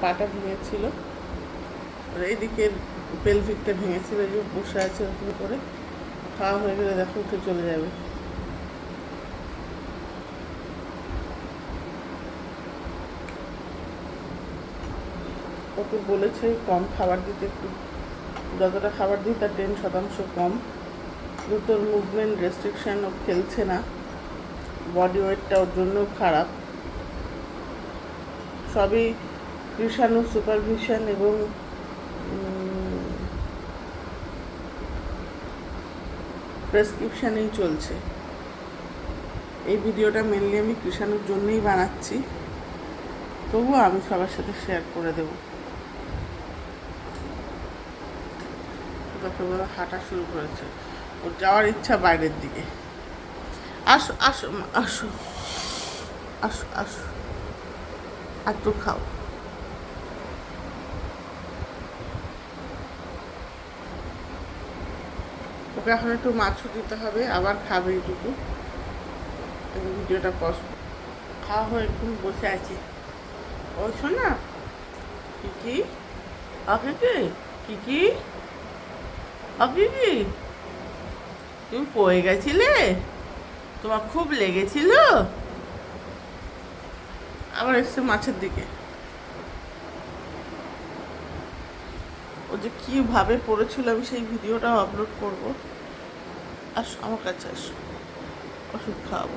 পাটা ভেঙেছিল, আর এইদিকে পেলভিকটা ভেঙেছিল, যে বসে আছে ওরকম করে। খাওয়া হয়ে গেলে দেখো উঠে চলে যাবে। ওকে বলেছে কম খাবার দিতে, একটু যতটা খাবার দিই তার 10% কম। দুটোর মুভমেন্ট রেস্ট্রিকশান, ও খেলছে না, বডি ওয়েটটা ওর জন্যও খারাপ। সবই কৃষাণু সুপারভিশন এবং প্রেসক্রিপশানেই চলছে। এই ভিডিওটা মেনলি আমি কৃষাণুর জন্যই বানাচ্ছি, তবুও আমি সবার সাথে শেয়ার করে দেব। তারপরে হাঁটা শুরু করেছে, ওর যাওয়ার ইচ্ছা বাইরের দিকে। আসো আসো মা, আসো আসো আসো, আর তো খাও। ওকে এখন একটু মাছও দিতে হবে, আবার খাবে এইটুকু। ভিডিওটা পজ, খাওয়া হয়ে একটু বসে আছি। ও শোনা কিকি, অকিকি কিকি, অকিকি, তুমি পড়ে গেছিলে, তোমার খুব লেগেছিল। আবার এসছে মাছের দিকে। ও যে কীভাবে পড়েছিল আমি সেই ভিডিওটাও আপলোড করবো। আসো আমার কাছে, আসো, ওষুধ খাওয়াবো।